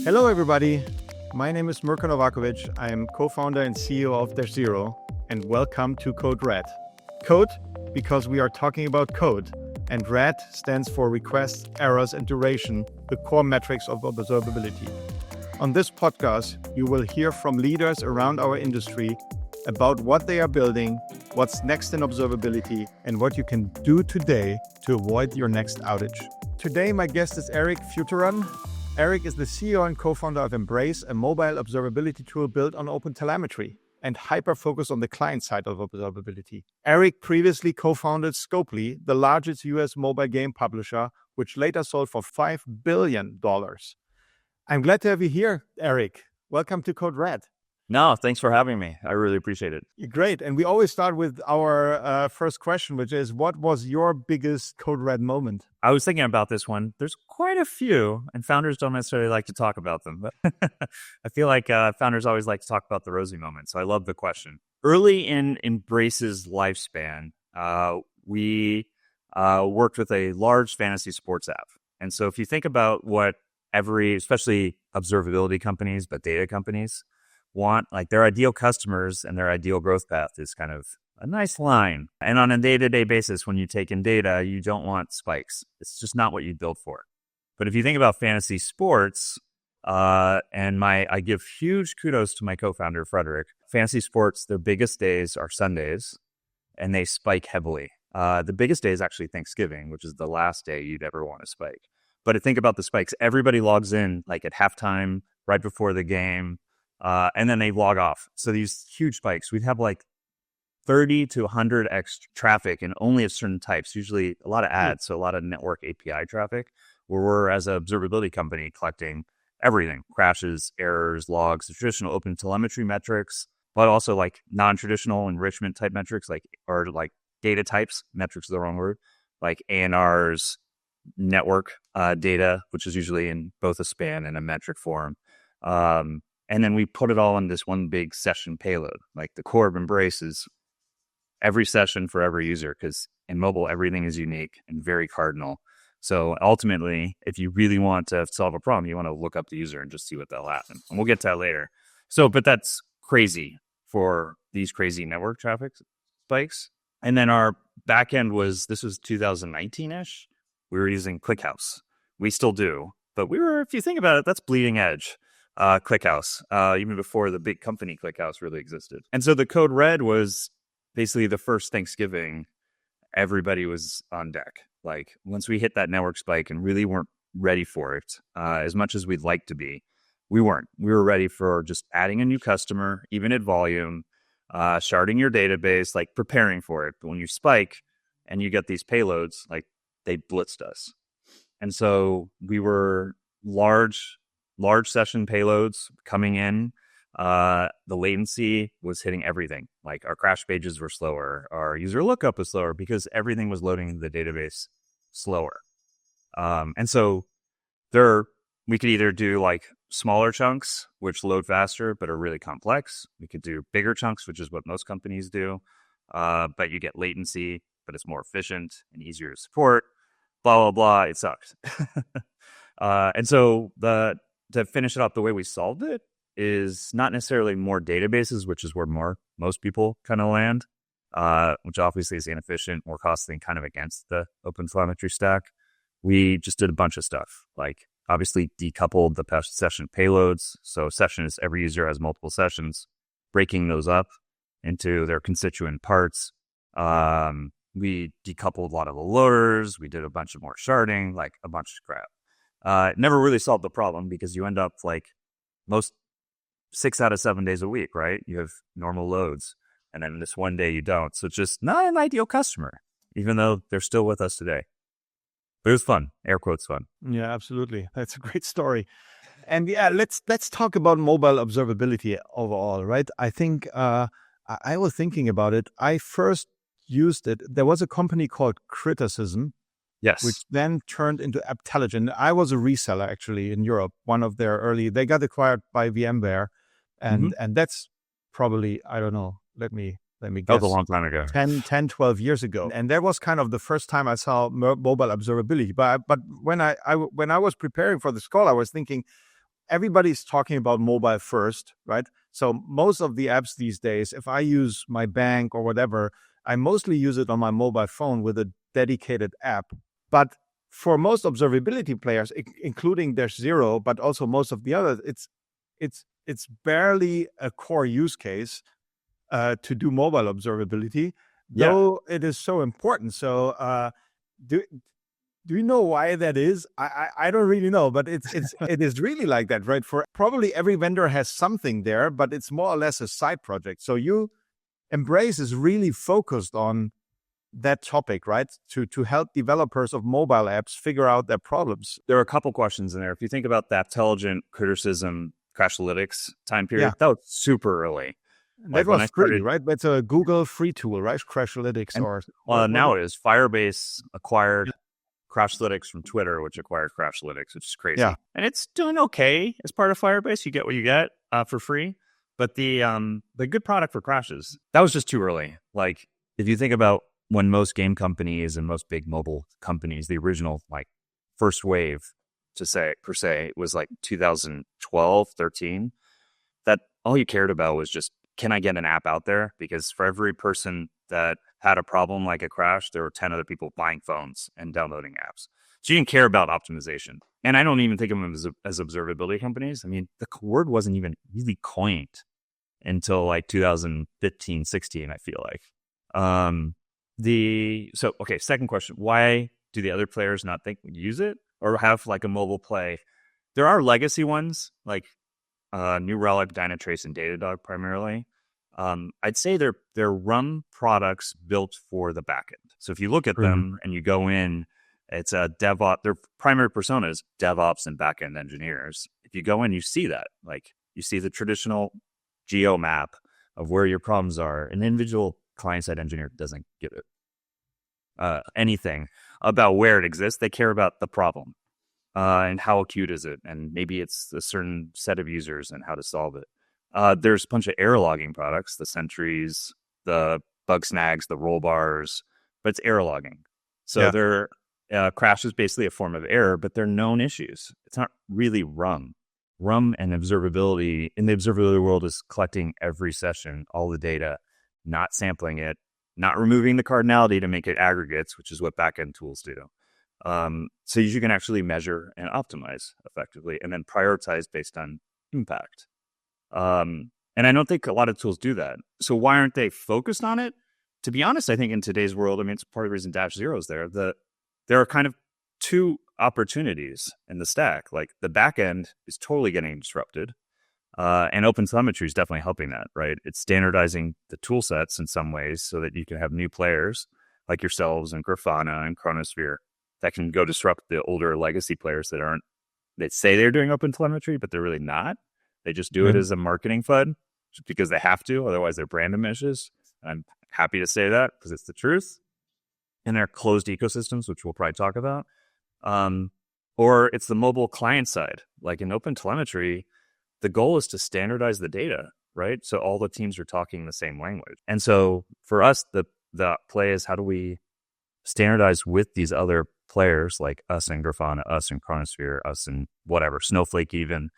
Hello, everybody. My name is Mirko Novakovic. I am co-founder and CEO of Zero, and welcome to Code Red. Code, because we are talking about code, and Red stands for requests, errors, and duration, the core metrics of observability. On this podcast, you will hear from leaders around our industry about what they are building, what's next in observability, and what you can do today to avoid your next outage. Today, my guest is Eric Futoran. Eric is the CEO and co-founder of Embrace, a mobile observability tool built on OpenTelemetry and hyper-focused on the client side of observability. Eric previously co-founded Scopely, the largest US mobile game publisher, which later sold for $5 billion. I'm glad to have you here, Eric. Welcome to Code Red. No, thanks for having me. I really appreciate it. Great. And we always start with our first question, which is, what was your biggest Code Red moment? I was thinking about this one. There's quite a few, and founders don't necessarily like to talk about them. But I feel like founders always like to talk about the rosy moments. So I love the question. Early in Embrace's lifespan, we worked with a large fantasy sports app. And so if you think about what especially observability companies, but data companies, want, like their ideal customers and their ideal growth path is kind of a nice line. And on a day-to-day basis, when you take in data, you don't want spikes. It's just not what you built for. But if you think about fantasy sports, I give huge kudos to my co-founder, Frederick. Fantasy sports, their biggest days are Sundays, and they spike heavily. The biggest day is actually Thanksgiving, which is the last day you'd ever want to spike. But think about the spikes. Everybody logs in like at halftime, right before the game, and then they log off. So these huge spikes, we'd have like 30 to 100x traffic and only of certain types, usually a lot of ads, so a lot of network API traffic, where we're, as an observability company, collecting everything, crashes, errors, logs, the traditional open telemetry metrics, but also like non-traditional enrichment type metrics, like data types, metrics is the wrong word, like ANRs, network data, which is usually in both a span and a metric form. And then we put it all in this one big session payload. Like the core of Embrace is every session for every user, because in mobile, everything is unique and very cardinal. So ultimately, if you really want to solve a problem, you want to look up the user and just see what they'll happen. And we'll get to that later. But that's crazy for these crazy network traffic spikes. And then our backend this was 2019-ish. We were using ClickHouse. We still do. But if you think about it, that's bleeding edge. ClickHouse, even before the big company ClickHouse really existed. And so the Code Red was basically the first Thanksgiving, everybody was on deck. Like once we hit that network spike and really weren't ready for it, as much as we'd like to be, we weren't. We were ready for just adding a new customer, even at volume, sharding your database, like preparing for it. But when you spike and you get these payloads, like they blitzed us. And so we were large session payloads coming in. The latency was hitting everything. Like our crash pages were slower. Our user lookup was slower because everything was loading into the database slower. And so we could either do like smaller chunks, which load faster, but are really complex. We could do bigger chunks, which is what most companies do. But you get latency, but it's more efficient and easier to support. Blah, blah, blah. It sucks. And so to finish it up, the way we solved it is not necessarily more databases, which is where most people kind of land, which obviously is inefficient, more costly, and kind of against the open telemetry stack. We just did a bunch of stuff, like obviously decoupled the session payloads. So sessions, every user has multiple sessions, breaking those up into their constituent parts. We decoupled a lot of the loaders. We did a bunch of more sharding, like a bunch of crap. It never really solved the problem because you end up like most 6 out of 7 days a week, right? You have normal loads, and then this one day you don't. So it's just not an ideal customer, even though they're still with us today. But it was fun, air quotes fun. Yeah, absolutely. That's a great story. And yeah, let's talk about mobile observability overall, right? I think I was thinking about it. I first used it. There was a company called Criticism. Yes. Which then turned into Apptelligent. I was a reseller actually in Europe. One of their they got acquired by VMware. And that's probably, I don't know, let me guess. That was a long time ago. 10, 12 years ago. And that was kind of the first time I saw mobile observability. But when I was preparing for this call, I was thinking, everybody's talking about mobile first, right? So most of the apps these days, if I use my bank or whatever, I mostly use it on my mobile phone with a dedicated app. But for most observability players, including Dash Zero, but also most of the others, it's barely a core use case to do mobile observability, though it is so important. So do you know why that is? I don't really know, but it is really like that, right? For probably every vendor has something there, but it's more or less a side project. So Embrace is really focused on that topic, right? To help developers of mobile apps figure out their problems. There are a couple questions in there. If you think about that intelligent criticism Crashlytics time period, that was super early. That was free, right? That's a Google free tool, right? Crashlytics now it is. Firebase acquired Crashlytics from Twitter, which acquired Crashlytics, which is crazy. Yeah. And it's doing okay as part of Firebase. You get what you get for free. But the good product for crashes, that was just too early. Like, if you think about when most game companies and most big mobile companies, the original like first wave per se was like 2012, 13, that all you cared about was just, can I get an app out there? Because for every person that had a problem like a crash, there were 10 other people buying phones and downloading apps. So you didn't care about optimization. And I don't even think of them as observability companies. I mean, the word wasn't even really coined until like 2015, 16, I feel like. Second question. Why do the other players not think we use it or have like a mobile play? There are legacy ones like New Relic, Dynatrace, and Datadog primarily. I'd say they're run products built for the backend. So if you look at them and you go in, it's a DevOps. Their primary persona is DevOps and backend engineers. If you go in, you see that. Like, you see the traditional geo map of where your problems are. An individual client-side engineer doesn't give it anything about where it exists. They care about the problem and how acute is it, and maybe it's a certain set of users and how to solve it. There's a bunch of error logging products, the sentries, the bug snags, the roll bars, but it's error logging. So they're crash is basically a form of error, but they're known issues. It's not really RUM. RUM and observability in the observability world is collecting every session, all the data, not sampling it, not removing the cardinality to make it aggregates, which is what backend tools do. So you can actually measure and optimize effectively and then prioritize based on impact. And I don't think a lot of tools do that. So why aren't they focused on it? To be honest, I think in today's world, I mean, it's part of the reason Dash Zero is there. There are kind of two opportunities in the stack. Like, the back end is totally getting disrupted. And OpenTelemetry is definitely helping that, right? It's standardizing the tool sets in some ways so that you can have new players like yourselves and Grafana and Chronosphere that can go disrupt the older legacy players that say they're doing OpenTelemetry, but they're really not. They just do it as a marketing FUD just because they have to. Otherwise, their brand diminishes. I'm happy to say that because it's the truth. And they're closed ecosystems, which we'll probably talk about. Or it's the mobile client side. Like in OpenTelemetry, the goal is to standardize the data, right? So all the teams are talking the same language. And so for us, the play is, how do we standardize with these other players like us and Grafana, us and Chronosphere, us and whatever, Snowflake even,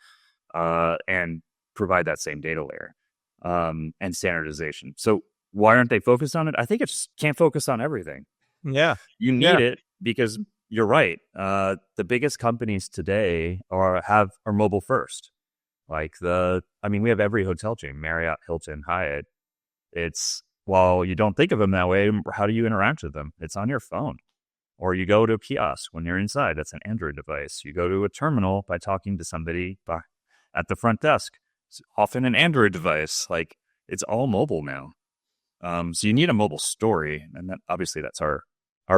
and provide that same data layer and standardization. So why aren't they focused on it? I think it just can't focus on everything. Yeah. You need it because you're right. The biggest companies today are mobile first. Like we have every hotel chain, Marriott, Hilton, Hyatt. While you don't think of them that way, how do you interact with them? It's on your phone. Or you go to a kiosk when you're inside. That's an Android device. You go to a terminal by talking to somebody at the front desk. It's often an Android device. Like, it's all mobile now. So you need a mobile story. And obviously that's our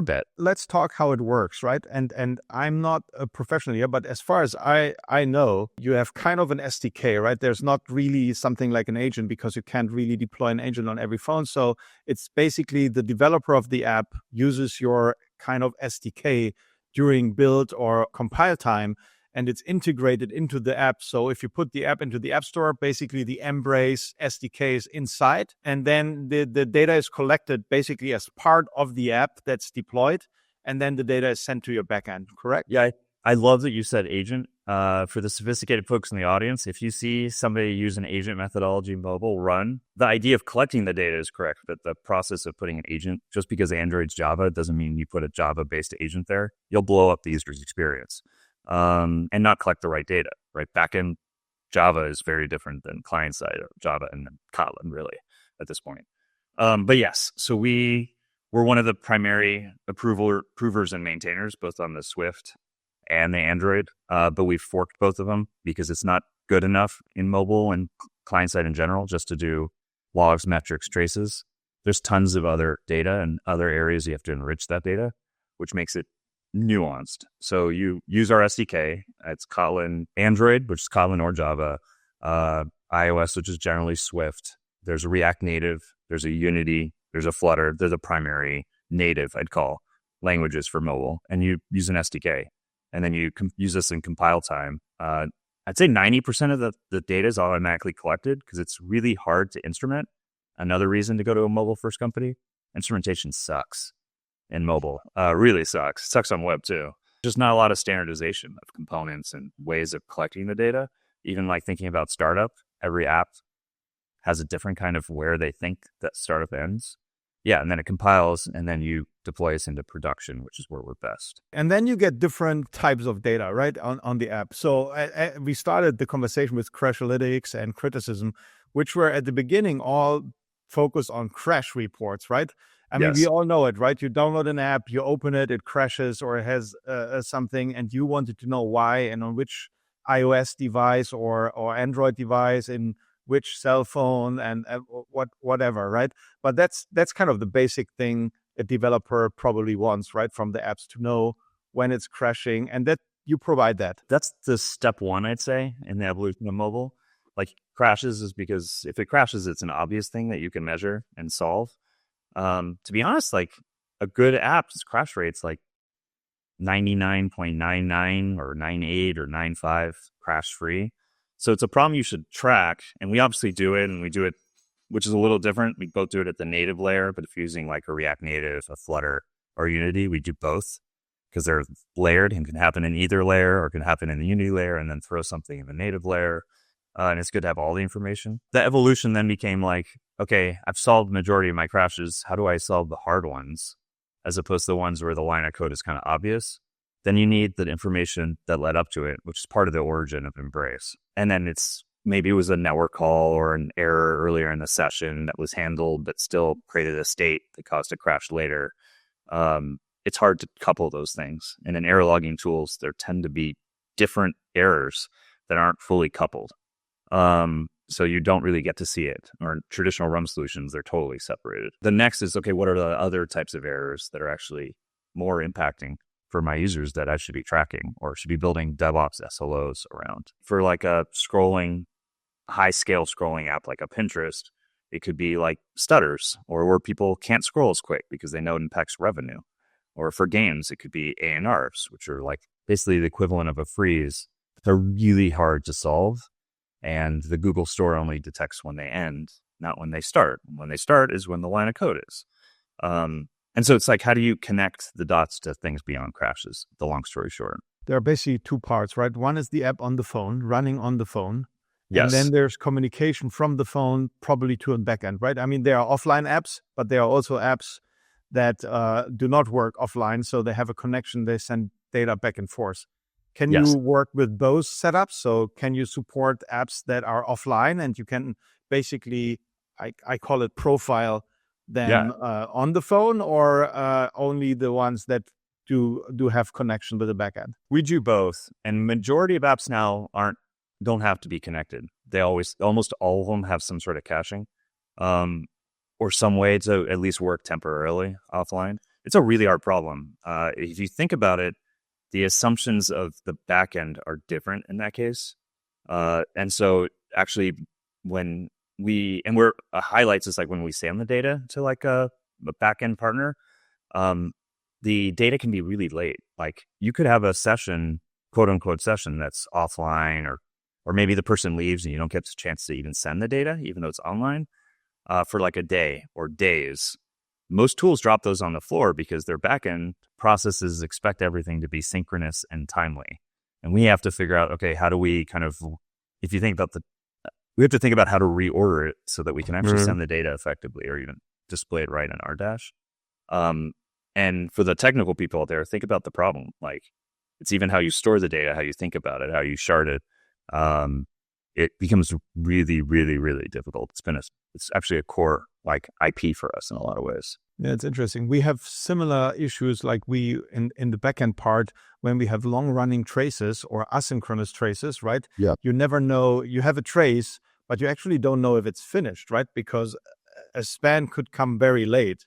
bet. Let's talk how it works, right? And I'm not a professional here, but as far as I know, you have kind of an SDK, right? There's not really something like an agent because you can't really deploy an agent on every phone. So it's basically the developer of the app uses your kind of SDK during build or compile time, and it's integrated into the app. So if you put the app into the App Store, basically the Embrace SDK is inside, and then the data is collected basically as part of the app that's deployed, and then the data is sent to your backend, correct? Yeah, I love that you said agent. For the sophisticated folks in the audience, if you see somebody use an agent methodology mobile run, the idea of collecting the data is correct, but the process of putting an agent, just because Android's Java doesn't mean you put a Java-based agent there. You'll blow up the user's experience and not collect the right data, right? Backend Java is very different than client-side or Java and Kotlin, really, at this point. But yes, so we're one of the primary approvers and maintainers, both on the Swift and the Android, but we've forked both of them because it's not good enough in mobile and client side in general just to do logs, metrics, traces. There's tons of other data and other areas you have to enrich that data, which makes it nuanced. So you use our SDK. It's Kotlin Android, which is Kotlin or Java, iOS, which is generally Swift. There's a React Native, there's a Unity, there's a Flutter, there's a primary native, I'd call, languages for mobile, and you use an SDK. And then you use this in compile time. I'd say 90% of the data is automatically collected because it's really hard to instrument. Another reason to go to a mobile-first company, instrumentation sucks in mobile. Really sucks. Sucks on web, too. Just not a lot of standardization of components and ways of collecting the data. Even like thinking about startup, every app has a different kind of where they think that startup ends. Yeah, and then it compiles, and then you deploy us into production, which is where we're best. And then you get different types of data, right, on the app. So we started the conversation with Crashlytics and criticism, which were at the beginning all focused on crash reports, right? I mean, we all know it, right? You download an app, you open it, it crashes or it has something, and you wanted to know why and on which iOS device or Android device in which cell phone and whatever, right? But that's kind of the basic thing a developer probably wants, right, from the apps to know when it's crashing, and that you provide that. That's the step one, I'd say, in the evolution of mobile. Like crashes is because if it crashes, it's an obvious thing that you can measure and solve. To be honest, like a good app's crash rate's like 99.99 or 98 or 95 crash free. So it's a problem you should track, and we obviously do it, and we do it, which is a little different. We both do it at the native layer, but if you're using like a React Native, a Flutter, or Unity, we do both because they're layered and can happen in either layer or can happen in the Unity layer and then throw something in the native layer. And it's good to have all the information. The evolution then became like, okay, I've solved the majority of my crashes. How do I solve the hard ones as opposed to the ones where the line of code is kind of obvious? Then you need the information that led up to it, which is part of the origin of Embrace. And then maybe it was a network call or an error earlier in the session that was handled, but still created a state that caused a crash later. It's hard to couple those things. And in error logging tools, there tend to be different errors that aren't fully coupled. So you don't really get to see it. Or in traditional RUM solutions, they're totally separated. The next is, okay, what are the other types of errors that are actually more impacting for my users that I should be tracking or should be building DevOps SLOs around? For like a high scale scrolling app like a Pinterest, it could be like stutters or where people can't scroll as quick because they know it impacts revenue. Or for games, it could be ANRs, which are like basically the equivalent of a freeze. They're really hard to solve. And the Google store only detects when they end, not when they start. When they start is when the line of code is. And so it's like, how do you connect the dots to things beyond crashes? The long story short. There are basically two parts, right? One is the app on the phone, running on the phone. Yes. And then there's communication from the phone, probably to a backend, right? I mean, there are offline apps, but there are also apps that do not work offline. So they have a connection. They send data back and forth. Can you work with both setups? So can you support apps that are offline and you can basically, I call it profile them on the phone, or only the ones that do have connection with the backend? We do both. And majority of apps now don't have to be connected. They almost all of them have some sort of caching or some way to at least work temporarily offline. It's a really hard problem. If you think about it, the assumptions of the backend are different in that case. And so actually when highlights is like when we send the data to like a backend partner, the data can be really late. Like you could have a session, quote unquote session that's offline, or maybe the person leaves and you don't get a chance to even send the data, even though it's online, for like a day or days. Most tools drop those on the floor because their backend processes expect everything to be synchronous and timely. And we have to figure out, okay, how do we kind of, if you think about we have to think about how to reorder it so that we can actually send the data effectively or even display it right in our dash. And for the technical people out there, think about the problem. Like, it's even how you store the data, how you think about it, how you shard it. It becomes really, really, really difficult. It's actually a core like IP for us in a lot of ways. Yeah, it's interesting. We have similar issues like in the backend part when we have long running traces or asynchronous traces, right? Yeah. You never know, you have a trace, but you actually don't know if it's finished, right? Because a span could come very late,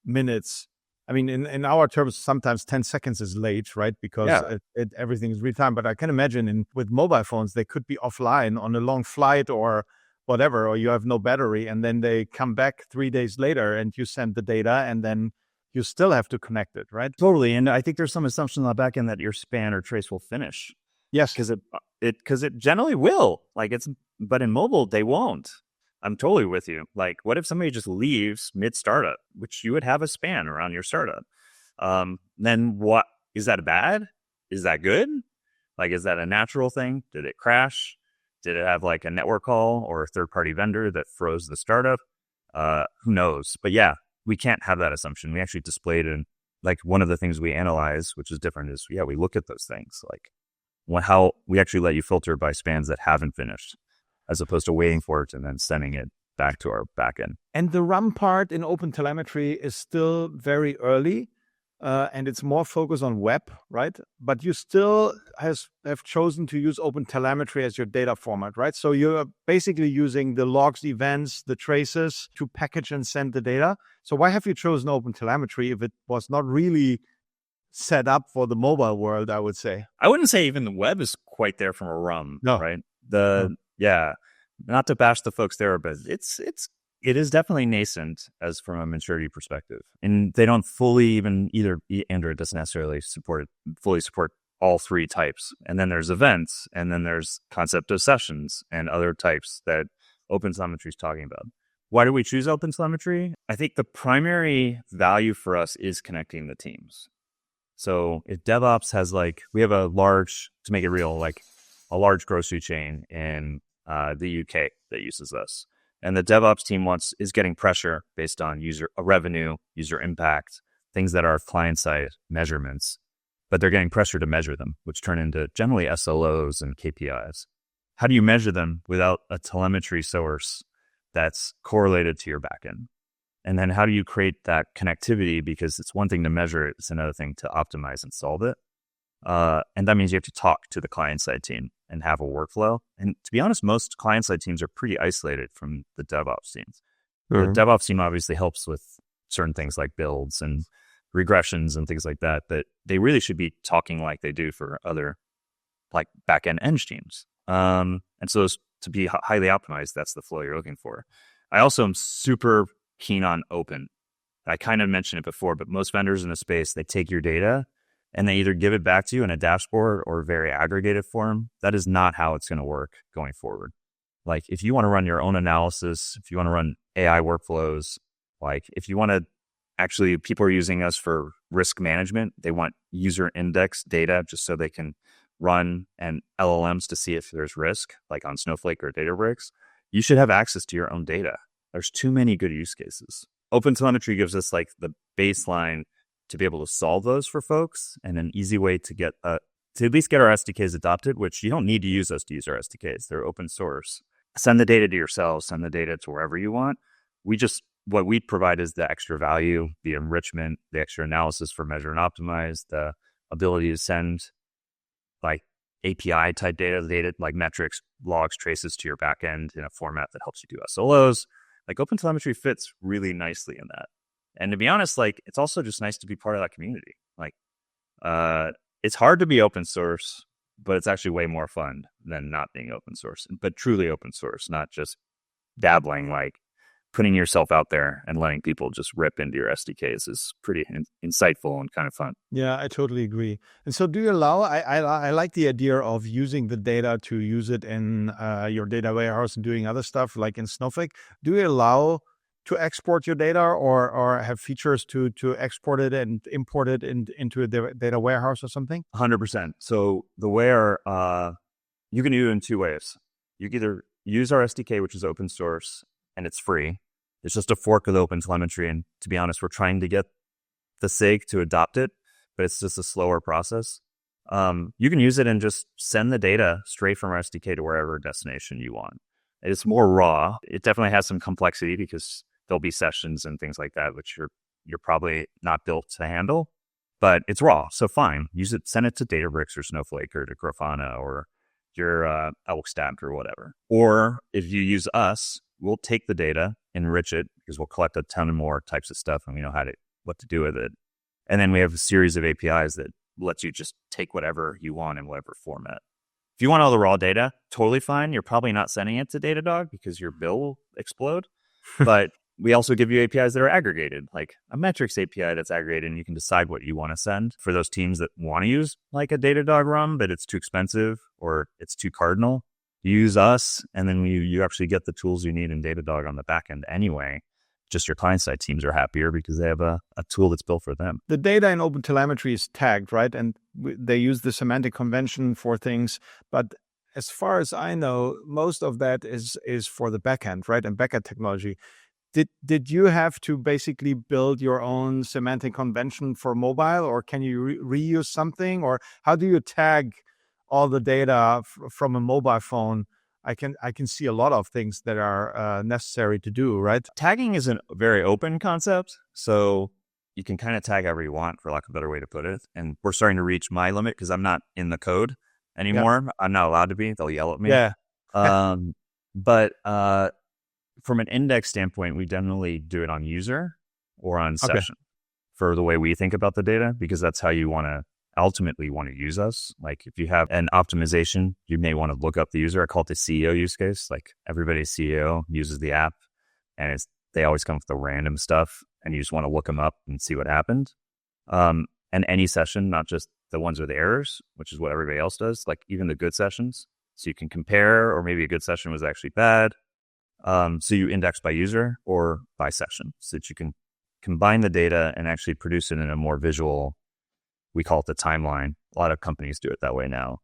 minutes. I mean, in our terms, sometimes 10 seconds is late, right? Because everything is real time. But I can imagine with mobile phones, they could be offline on a long flight or whatever, or you have no battery, and then they come back 3 days later and you send the data and then you still have to connect it, right? Totally. And I think there's some assumption on the back end that your span or trace will finish. Yes. Because it generally will. But in mobile, they won't. I'm totally with you. Like, what if somebody just leaves mid startup, which you would have a span around your startup? Then what? Is that bad? Is that good? Like, is that a natural thing? Did it crash? Did it have like a network call or a third party vendor that froze the startup? Who knows? But yeah, we can't have that assumption. We actually displayed in like one of the things we analyze, which is different, is we look at those things like how we actually let you filter by spans that haven't finished, as opposed to waiting for it and then sending it back to our backend. And the RAM part in OpenTelemetry is still very early, and it's more focused on web, right? But you still have chosen to use OpenTelemetry as your data format, right? So you're basically using the logs, events, the traces to package and send the data. So why have you chosen OpenTelemetry if it was not really set up for the mobile world, I would say? I wouldn't say even the web is quite there from a RUM, right? Yeah, not to bash the folks there, but it is definitely nascent as from a maturity perspective, and they don't fully even either Android doesn't necessarily fully support all three types. And then there's events, and then there's concept of sessions and other types that OpenTelemetry is talking about. Why do we choose OpenTelemetry? I think the primary value for us is connecting the teams. So if DevOps has we have a large grocery chain in the UK that uses us. And the DevOps team is getting pressure based on user revenue, user impact, things that are client-side measurements, but they're getting pressure to measure them, which turn into generally SLOs and KPIs. How do you measure them without a telemetry source that's correlated to your backend? And then how do you create that connectivity? Because it's one thing to measure it, it's another thing to optimize and solve it. And that means you have to talk to the client-side team and have a workflow. And to be honest, most client-side teams are pretty isolated from the DevOps teams. The DevOps team obviously helps with certain things like builds and regressions and things like that, but they really should be talking like they do for other like back-end eng teams. And so to be highly optimized, that's the flow you're looking for. I also am super keen on open. I kind of mentioned it before, but most vendors in the space, they take your data and they either give it back to you in a dashboard or very aggregated form. That is not how it's going to work going forward. Like if you want to run your own analysis, if you want to run AI workflows, like if you want to actually, people are using us for risk management. They want user index data just so they can run and LLMs to see if there's risk, like on Snowflake or Databricks. You should have access to your own data. There's too many good use cases. OpenTelemetry gives us like the baseline to be able to solve those for folks, and an easy way to get to at least get our SDKs adopted, which you don't need to use us to use our SDKs. They're open source. Send the data to yourselves, send the data to wherever you want. What we provide is the extra value, the enrichment, the extra analysis for measure and optimize, the ability to send like API type data like metrics, logs, traces to your backend in a format that helps you do SLOs. Like OpenTelemetry fits really nicely in that. And to be honest, like it's also just nice to be part of that community. Like it's hard to be open source, but it's actually way more fun than not being open source, but truly open source, not just dabbling, like putting yourself out there and letting people just rip into your SDKs is pretty insightful and kind of fun. Yeah, I totally agree. And so do you allow, I like the idea of using the data to use it in your data warehouse and doing other stuff like in Snowflake. Do you allow to export your data, or have features to export it and import it into a data warehouse or something? 100%. So the where, you can do it in two ways. You can either use our SDK, which is open source and it's free. It's just a fork of the OpenTelemetry. And to be honest, we're trying to get the SIG to adopt it, but it's just a slower process. You can use it and just send the data straight from our SDK to wherever destination you want. It's more raw. It definitely has some complexity because there'll be sessions and things like that, which you're probably not built to handle, but it's raw. So fine, use it, send it to Databricks or Snowflake or to Grafana or your Elk Stack or whatever. Or if you use us, we'll take the data, enrich it, because we'll collect a ton of more types of stuff and we know what to do with it. And then we have a series of APIs that lets you just take whatever you want in whatever format. If you want all the raw data, totally fine. You're probably not sending it to Datadog because your bill will explode. But we also give you APIs that are aggregated, like a metrics API that's aggregated, and you can decide what you want to send for those teams that want to use like a Datadog RUM, but it's too expensive or it's too cardinal. You use us, and then you actually get the tools you need in Datadog on the back end anyway. Just your client-side teams are happier because they have a tool that's built for them. The data in OpenTelemetry is tagged, right? And they use the semantic convention for things. But as far as I know, most of that is for the backend, right? And backend technology. Did you have to basically build your own semantic convention for mobile, or can you reuse something? Or how do you tag all the data from a mobile phone? I can see a lot of things that are necessary to do, right? Tagging is a very open concept, so you can kind of tag however you want, for lack of a better way to put it. And we're starting to reach my limit because I'm not in the code anymore. Yeah. I'm not allowed to be. They'll yell at me. Yeah. But from an index standpoint, we generally do it on user or on session for the way we think about the data, because that's how you ultimately want to use us. Like if you have an optimization, you may want to look up the user. I call it the CEO use case. Like everybody's CEO uses the app and they always come with the random stuff and you just want to look them up and see what happened. And any session, not just the ones with errors, which is what everybody else does, like even the good sessions. So you can compare, or maybe a good session was actually bad. So you index by user or by session so that you can combine the data and actually produce it in a more visual, we call it the timeline. A lot of companies do it that way now,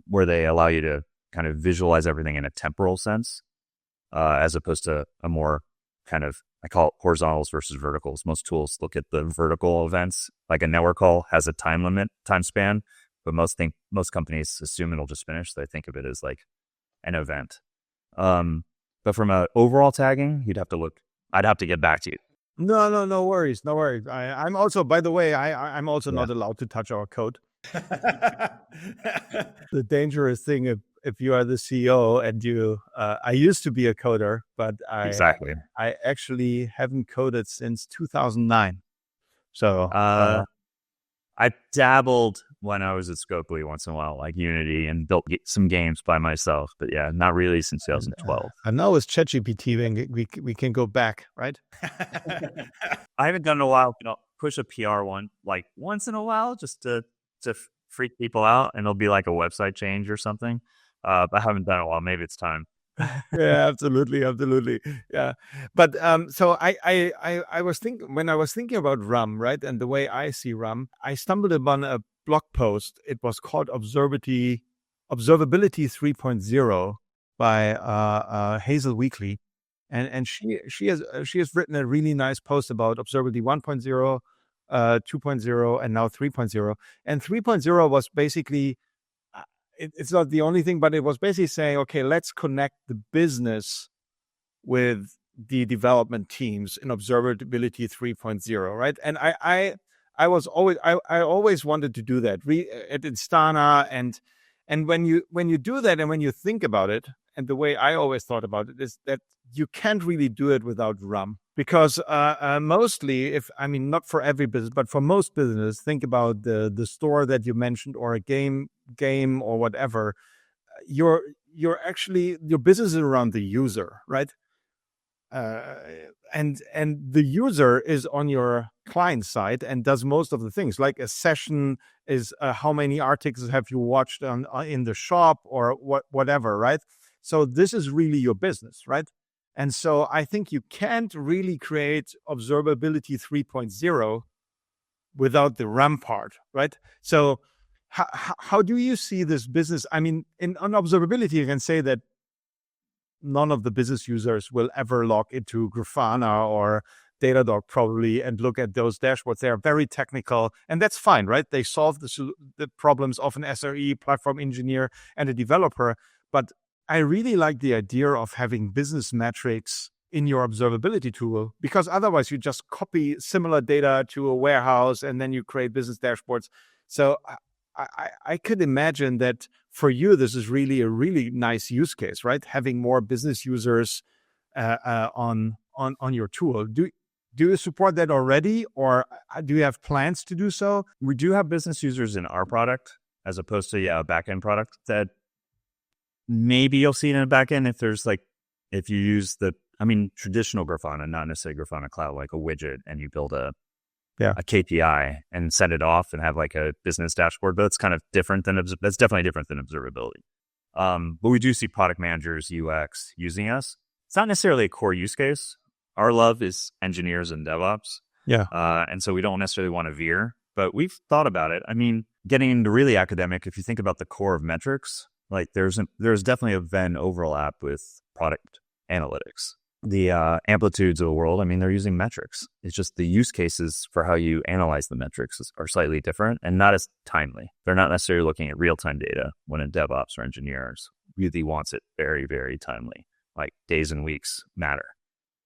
where they allow you to kind of visualize everything in a temporal sense, as opposed to a more kind of, I call it horizontals versus verticals. Most tools look at the vertical events, like a network call has a time span, but most companies assume it'll just finish. So they think of it as like an event. But from an overall tagging, I'd have to get back to you. No worries. I'm also, by the way, I'm also not allowed to touch our code. The dangerous thing, if you are the CEO and I used to be a coder, but I actually haven't coded since 2009. So I dabbled when I was at Scopely once in a while, like Unity, and built some games by myself. But yeah, not really since 2012. And now with ChatGPT, we can go back, right? I haven't done it in a while. Push a PR one like once in a while just to freak people out, and it'll be like a website change or something. But I haven't done it in a while. Maybe it's time. Yeah, absolutely. Yeah, but so I was thinking about RUM, right, and the way I see RUM, I stumbled upon a blog post. It was called Observability 3.0 by Hazel Weekly, and she has written a really nice post about Observability 1.0, 2.0, and now 3.0. And 3.0 was basically, it's not the only thing, but it was basically saying, okay, let's connect the business with the development teams in Observability 3.0, right? And I always wanted to do that at Instana, and when you do that and when you think about it, and the way I always thought about it is that you can't really do it without RUM, because mostly, not for every business, but for most business, think about the store that you mentioned, or a game or whatever. Your business is around the user, right? And the user is on your client side and does most of the things. Like a session is how many articles have you watched in the shop or whatever, right? So this is really your business, right? And so I think you can't really create observability 3.0 without the RAM part, right? So how do you see this business? I mean, on observability, you can say that none of the business users will ever log into Grafana or Datadog probably and look at those dashboards. They are very technical, and that's fine, right? They solve the problems of an SRE, platform engineer, and a developer. But I really like the idea of having business metrics in your observability tool, because otherwise you just copy similar data to a warehouse and then you create business dashboards. So I could imagine that for you, this is really a really nice use case, right? Having more business users on your tool. Do you support that already, or do you have plans to do so? We do have business users in our product as opposed to a backend product that maybe you'll see it in a backend if you use traditional Grafana, not necessarily Grafana Cloud, like a widget, and you build a KPI and send it off and have like a business dashboard, but it's kind of different that's definitely different than observability. But we do see product managers, UX using us. It's not necessarily a core use case. Our love is engineers and DevOps. Yeah. And so we don't necessarily want to veer, but we've thought about it. I mean, getting into really academic, if you think about the core of metrics, like there's definitely a Venn overlap with product analytics. The amplitudes of the world, I mean, they're using metrics. It's just the use cases for how you analyze the metrics are slightly different and not as timely. They're not necessarily looking at real-time data when a DevOps or engineers really wants it very, very timely. Like days and weeks matter.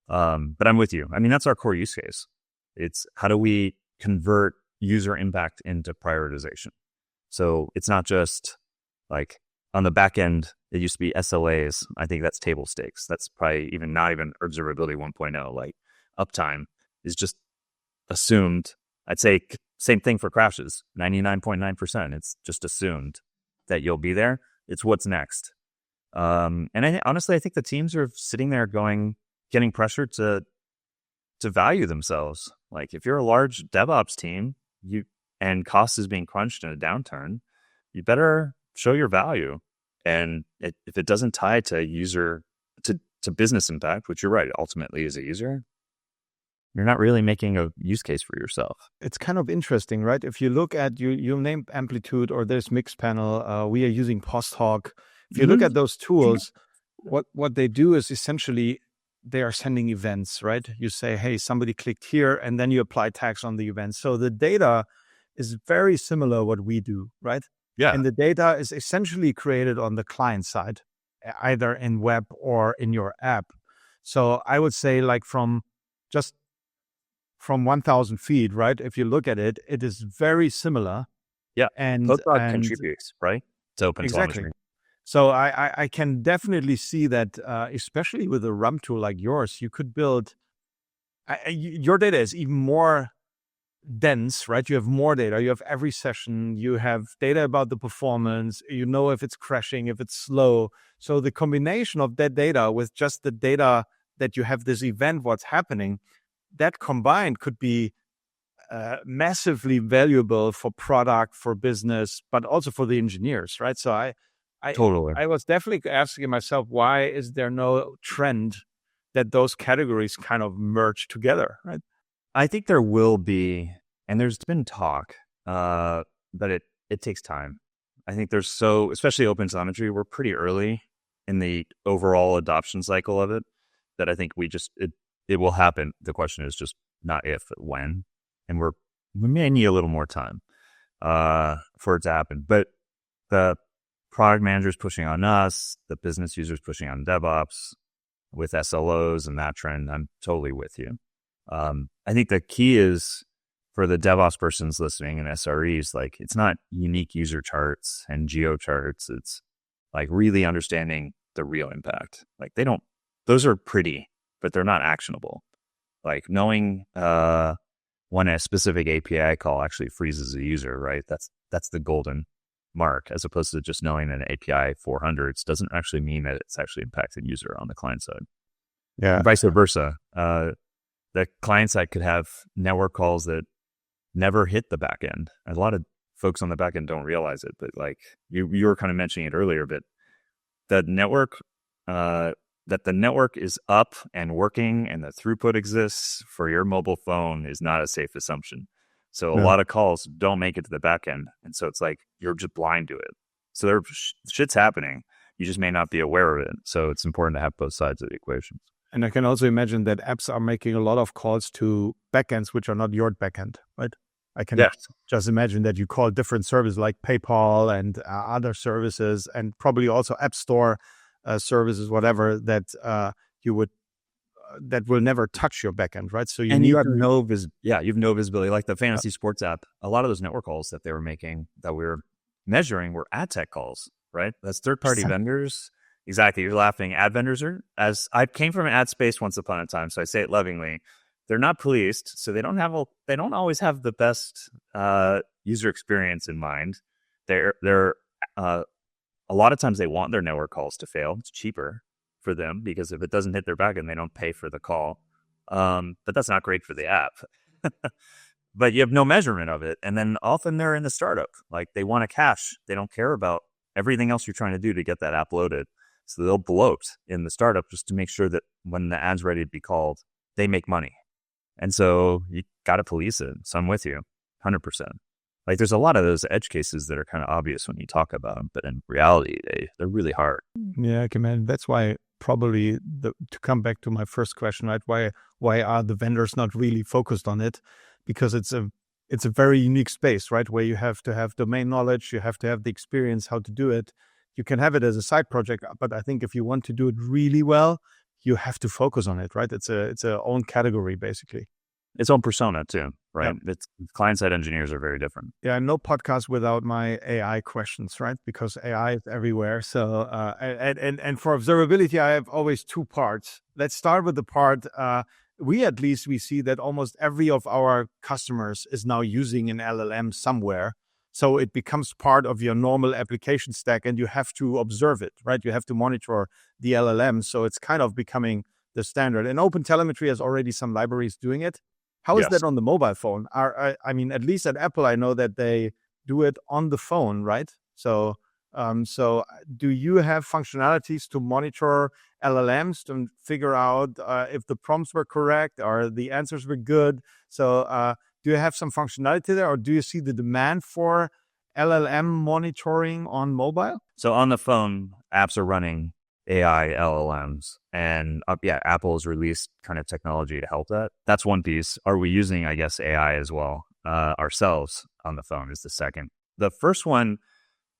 But I'm with you. I mean, that's our core use case. It's how do we convert user impact into prioritization? So it's not just like on the back end, it used to be SLAs. I think that's table stakes. That's probably not even observability 1.0. Like uptime is just assumed. I'd say same thing for crashes, 99.9%. It's just assumed that you'll be there. It's what's next. And honestly, I think the teams are sitting there getting pressure to value themselves. Like if you're a large DevOps team, and cost is being crunched in a downturn, you better show your value. And if it doesn't tie to business impact, which you're right, ultimately is a user, you're not really making a use case for yourself. It's kind of interesting, right? If you look at you named Amplitude or there's Mixpanel, we are using Posthoc. If you look at those tools, what they do is essentially they are sending events, right? You say, hey, somebody clicked here, and then you apply tags on the event. So the data is very similar what we do, right? Yeah. And the data is essentially created on the client side, either in web or in your app. So I would say like from 1,000 feet, right? If you look at it, it is very similar. Yeah. And contributes, right? It's open exactly. telemetry. So I can definitely see that, especially with a RAM tool like yours, you could build, your data is even more dense, right? You have more data. You have every session. You have data about the performance. You know if it's crashing, if it's slow. So the combination of that data with just the data that you have this event, what's happening, that combined could be massively valuable for product, for business, but also for the engineers, right? So I was definitely asking myself, why is there no trend that those categories kind of merge together, right? I think there will be, and there's been talk, but it takes time. I think especially open telemetry, we're pretty early in the overall adoption cycle of it, that I think it will happen. The question is just not if, but when. And we may need a little more time for it to happen. But the product managers pushing on us, the business users pushing on DevOps with SLOs and that trend, I'm totally with you. I think the key is for the DevOps persons listening and SREs, like it's not unique user charts and geo charts. It's like really understanding the real impact. Like those are pretty, but they're not actionable. Like knowing when a specific API call actually freezes a user, right? That's the golden mark, as opposed to just knowing that an API 400s doesn't actually mean that it's actually impacted user on the client side. Yeah. And vice versa. The client side could have network calls that never hit the back end. A lot of folks on the back end don't realize it, but like you were kind of mentioning it earlier, but the network that the network is up and working and the throughput exists for your mobile phone is not a safe assumption. So a Yeah. lot of calls don't make it to the back end. And so it's like you're just blind to it. So shit's happening. You just may not be aware of it. So it's important to have both sides of the equation. And I can also imagine that apps are making a lot of calls to backends which are not your backend, right? I can just imagine that you call different services like PayPal and other services, and probably also App Store services, whatever you would that will never touch your backend, right? So you have no visibility. Like the fantasy sports app, a lot of those network calls that they were making that we were measuring were ad tech calls, right? That's third-party vendors. Exactly. You're laughing. Ad vendors are, as I came from an ad space once upon a time, so I say it lovingly. They're not policed, so they don't always have the best user experience in mind. They're a lot of times they want their network calls to fail. It's cheaper for them because if it doesn't hit their backend, they don't pay for the call. But that's not great for the app. But you have no measurement of it, and then often they're in the startup. Like they want to cache. They don't care about everything else you're trying to do to get that app loaded. So they'll bloat in the startup just to make sure that when the ad's ready to be called, they make money. And so you got to police it. So I'm with you 100%. Like there's a lot of those edge cases that are kind of obvious when you talk about them, but in reality, they're really hard. Yeah, I can imagine. That's why probably to come back to my first question, right? Why are the vendors not really focused on it? Because it's a very unique space, right? Where you have to have domain knowledge, you have to have the experience how to do it. You can have it as a side project, but I think if you want to do it really well, you have to focus on it, right? It's a own category, basically. Its own persona too, right? Yeah. It's client-side engineers are very different. Yeah, no podcast without my AI questions, right? Because AI is everywhere. So, and for observability, I have always two parts. Let's start with the part, we see that almost every of our customers is now using an LLM somewhere. So it becomes part of your normal application stack and you have to observe it, right? You have to monitor the LLM. So it's kind of becoming the standard. And OpenTelemetry has already some libraries doing it. How is that on the mobile phone? I mean, at least at Apple, I know that they do it on the phone, right? So do you have functionalities to monitor LLMs to figure out if the prompts were correct or the answers were good? So do you have some functionality there, or do you see the demand for LLM monitoring on mobile? So on the phone, apps are running AI LLMs, and Apple has released kind of technology to help that. That's one piece. Are we using, I guess, AI as well ourselves on the phone is the second. The first one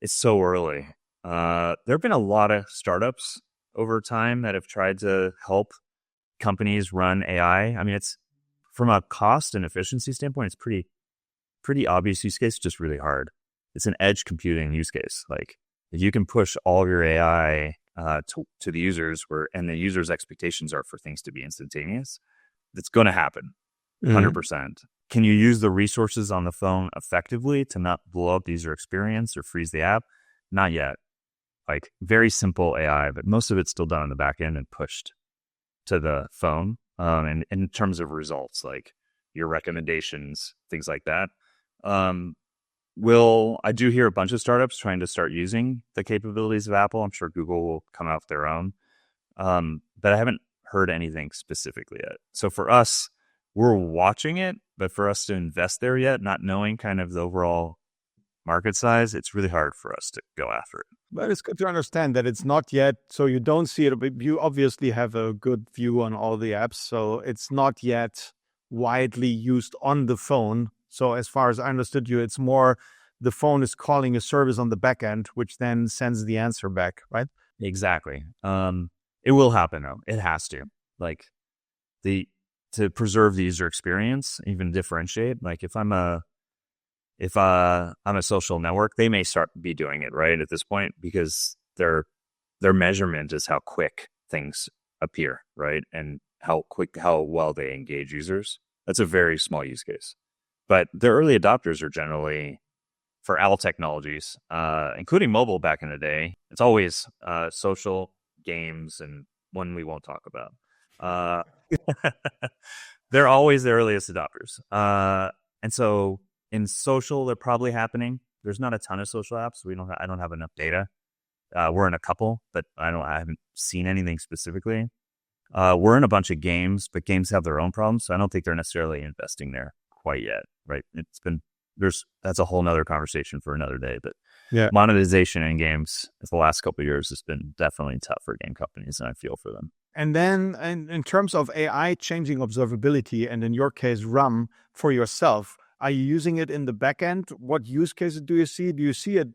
is so early. There have been a lot of startups over time that have tried to help companies run AI. I mean, it's from a cost and efficiency standpoint, it's pretty obvious use case, just really hard. It's an edge computing use case. Like if you can push all of your AI to the users and the users' expectations are for things to be instantaneous, it's going to happen 100%. Can you use the resources on the phone effectively to not blow up the user experience or freeze the app? Not yet. Like very simple AI, but most of it's still done on the back end and pushed to the phone. And in terms of results, like your recommendations, things like that. I do hear a bunch of startups trying to start using the capabilities of Apple. I'm sure Google will come out with their own. But I haven't heard anything specifically yet. So for us, we're watching it, but for us to invest there yet, not knowing kind of the overall market size, it's really hard for us to go after it. But it's good to understand that it's not yet, so you don't see it, but you obviously have a good view on all the apps, so it's not yet widely used on the phone. So as far as I understood you, it's more the phone is calling a service on the back end, which then sends the answer back, right? Exactly. It will happen though. It has to. Like to preserve the user experience, even differentiate. Like if I'm a social network, they may start be doing it right at this point because their measurement is how quick things appear, right? And how well they engage users. That's a very small use case. But the early adopters are generally for all technologies, including mobile back in the day. It's always social, games, and one we won't talk about. They're always the earliest adopters. And so in social, they're probably happening. There's not a ton of social apps. I don't have enough data. We're in a couple, but I haven't seen anything specifically. We're in a bunch of games, but games have their own problems. So I don't think they're necessarily investing there quite yet, right? That's a whole nother conversation for another day, but monetization in games the last couple of years has been definitely tough for game companies, and I feel for them. And then in terms of AI changing observability, and in your case, RUM for yourself, are you using it in the back end? What use cases do you see? Do you see it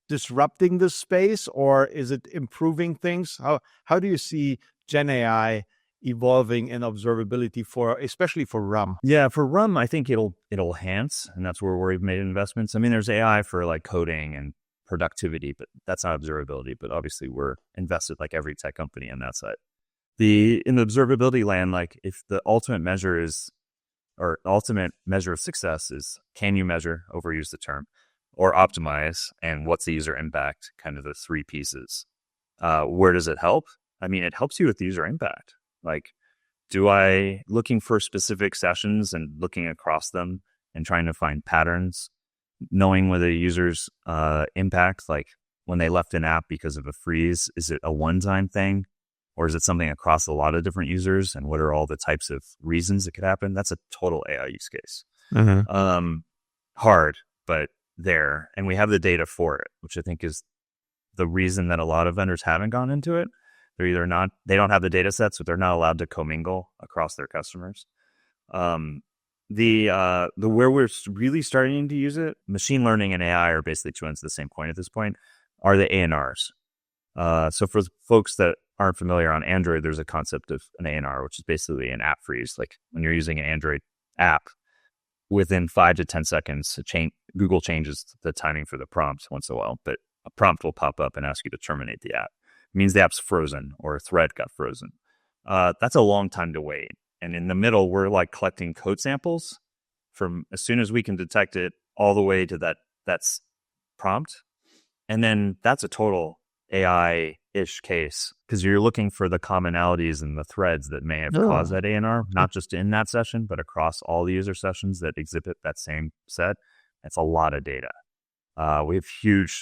disrupting the space, or is it improving things? How do you see Gen AI evolving in observability especially for RUM? Yeah, for RUM, I think it'll enhance, and that's where we've made investments. I mean, there's AI for like coding and productivity, but that's not observability. But obviously, we're invested like every tech company on that side. In the observability land, like if the ultimate measure of success is, can you measure, overuse the term, or optimize, and what's the user impact, kind of the three pieces. Where does it help? I mean, it helps you with user impact. Like, looking for specific sessions and looking across them and trying to find patterns, knowing whether the user's impact, like when they left an app because of a freeze, is it a one-time thing? Or is it something across a lot of different users? And what are all the types of reasons it could happen? That's a total AI use case. Hard, but there. And we have the data for it, which I think is the reason that a lot of vendors haven't gone into it. They don't have the data sets, but they're not allowed to commingle across their customers. Where we're really starting to use it, machine learning and AI are basically two ends of the same coin at this point, are the ANRs. So for folks that aren't familiar, on Android, there's a concept of an ANR, which is basically an app freeze. Like when you're using an Android app, within 5 to 10 seconds, Google changes the timing for the prompt once in a while, but a prompt will pop up and ask you to terminate the app. It means the app's frozen or a thread got frozen. That's a long time to wait. And in the middle, we're like collecting code samples from as soon as we can detect it all the way to that's prompt. And then that's a total AI-ish case, because you're looking for the commonalities and the threads that may have caused that ANR, not just in that session, but across all the user sessions that exhibit that same set. It's a lot of data. We have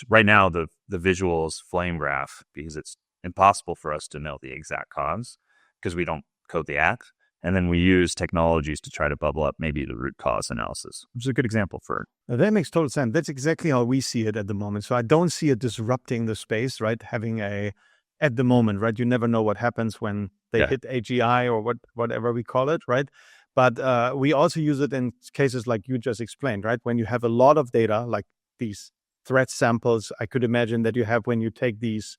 right now, the visual is flame graph, because it's impossible for us to know the exact cause because we don't code the app. And then we use technologies to try to bubble up maybe the root cause analysis, which is a good example for it. That makes total sense. That's exactly how we see it at the moment. So I don't see it disrupting the space, right? At the moment, right? You never know what happens when they hit AGI or whatever we call it, right? But we also use it in cases like you just explained, right? When you have a lot of data, like these threat samples, I could imagine that you have when you take these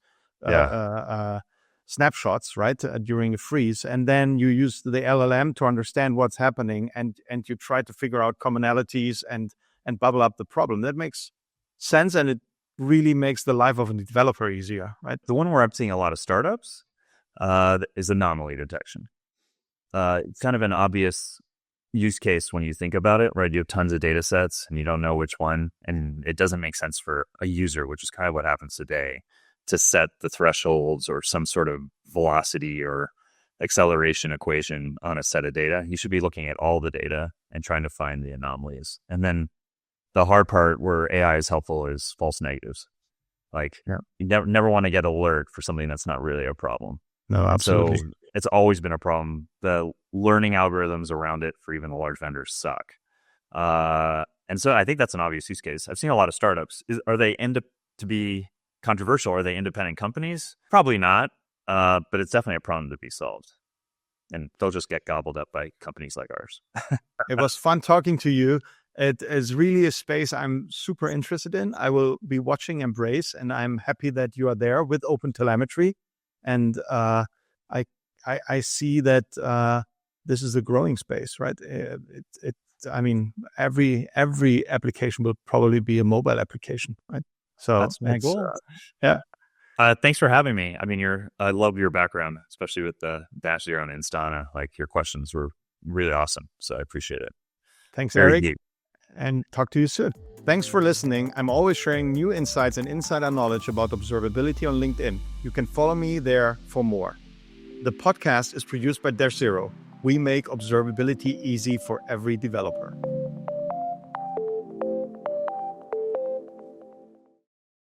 snapshots, right, during a freeze, and then you use the LLM to understand what's happening, and you try to figure out commonalities and bubble up the problem. That makes sense, and it really makes the life of a developer easier, right? The one where I'm seeing a lot of startups is anomaly detection. It's kind of an obvious use case when you think about it, right? You have tons of data sets and you don't know which one, and it doesn't make sense for a user, which is kind of what happens today, to set the thresholds or some sort of velocity or acceleration equation on a set of data. You should be looking at all the data and trying to find the anomalies. And then the hard part where AI is helpful is false negatives. Like you never want to get alert for something that's not really a problem. No, absolutely. So it's always been a problem. The learning algorithms around it for even the large vendors suck. And so I think that's an obvious use case. I've seen a lot of startups. Are they end up to be controversial? Are they independent companies? Probably not. But it's definitely a problem to be solved. And they'll just get gobbled up by companies like ours. It was fun talking to you. It is really a space I'm super interested in. I will be watching Embrace, and I'm happy that you are there with OpenTelemetry. And I see that this is a growing space, right? I mean, every application will probably be a mobile application, right? So that's my goal. Thanks for having me. I mean, I love your background, especially with the Dash Zero and Instana. Like, your questions were really awesome. So I appreciate it. Thanks, Eric. And talk to you soon. Thanks for listening. I'm always sharing new insights and insider knowledge about observability on LinkedIn. You can follow me there for more. The podcast is produced by Dash Zero. We make observability easy for every developer.